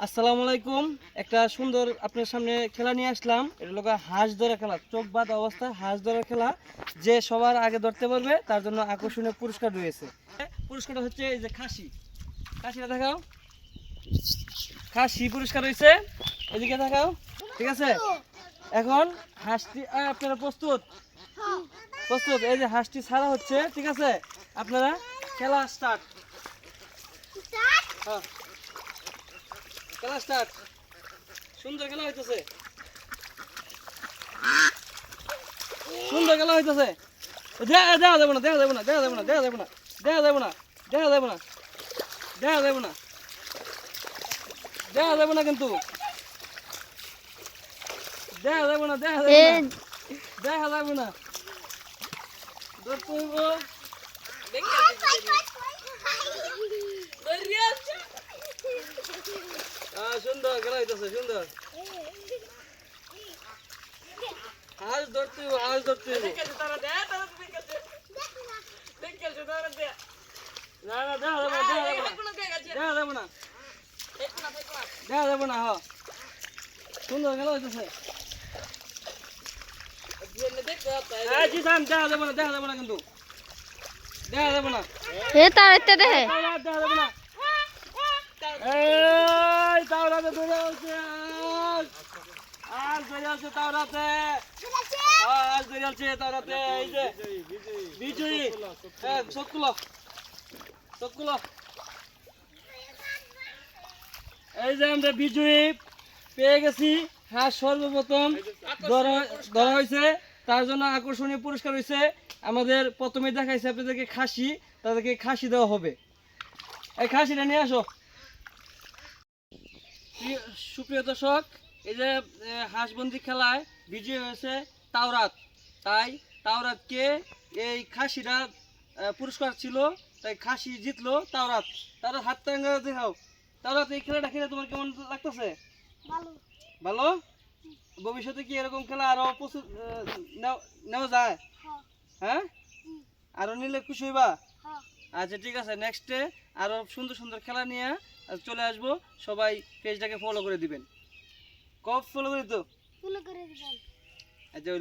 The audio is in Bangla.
আসসালামু আলাইকুম। একটা সুন্দর আপনার সামনে খেলা নিয়ে আসলাম। এটা হলো হাঁস ধরা খেলা, চোখ বাঁধা অবস্থায় হাঁস ধরার খেলা। যে সবার আগে ধরতে পারবে তার জন্য আকর্ষণীয় পুরস্কার রয়েছে। পুরস্কারটা হচ্ছে এই যে খাসি, খাসিটা দেখাও, খাসি পুরস্কার রয়েছে, এদিকে দেখাও, ঠিক আছে। এখন হাঁসটি আপনারা প্রস্তুত? প্রস্তুত। এই যে হাঁসটি ছাড়া হচ্ছে, ঠিক আছে। আপনারা খেলা স্টার্ট। হ্যাঁ, খেলা স্টার্ট। সুন্দর খেলা হইতেছে, সুন্দর খেলা হইতেছে। দেখা যাবে না, দেখা যাবে না, দেখা যাবে না, দেখা যাবে না, দেখা যাবে না, দেখা যাবে না, দেখা যাবে না, দেখা যাবে না, কিন্তু দেখা যাবে না, দেখা যাবে না, দেখা যাবে না। ধরতে হইব। সুন্দর খেলা হইতেছে, সুন্দর। হাঁস ধরতে হইব, হাঁস ধরতে হইব। না না, দেখা যাবে না, দেখা যাবে না, দেখা যাবে না, দেখা যাবে না। হ্যাঁ, সুন্দর খেলা হইতেছে। দেখা যাবে না, দেখা যাবে না, কিন্তু দেখা যাবে না, দেখা যাবে না। এই তাওরাতে ধরে আছে, আজ ধরে আছে তাওরাতে, আজ ধরে আছে তাওরাতে। এই যে বিজয়ী, সবগুলো সবগুলো, এই যে আমরা বিজয়ী পেয়ে গেছি। হাঁস সর্বপ্রথম ধরা হয়েছে, তার জন্য আকর্ষণীয় পুরস্কার হয়েছে। আমাদের প্রথমে দেখাইছে আপনাদেরকে খাসি, তাদেরকে খাসি দেওয়া হবে। এই খাসিটা নিয়ে আসো। সুপ্রিয় দর্শক, এই যে হাঁসবন্দি খেলায় বিজয়ী হয়েছে তাওরাত। তাই তাওরাতকে এই খাসিটা পুরস্কার ছিল, তাই খাসি জিতলো তাওরাত। তারা হাত টাঙ্গা দেখাও। তাওরাত, এই খেলাটা খেলে তোমার কেমন লাগতেছে? ভালো। ভবিষ্যতে কি এরকম খেলা আরো প্রচুর নেওয়া যায়? হ্যাঁ, আরো নিলে খুশি হইবা? আচ্ছা, ঠিক আছে। নেক্সটে আরো সুন্দর সুন্দর খেলা নিয়ে চলে আসবো। সবাই পেজটাকে ফলো করে দিবেন। কব ফলো করে দিত? আচ্ছা।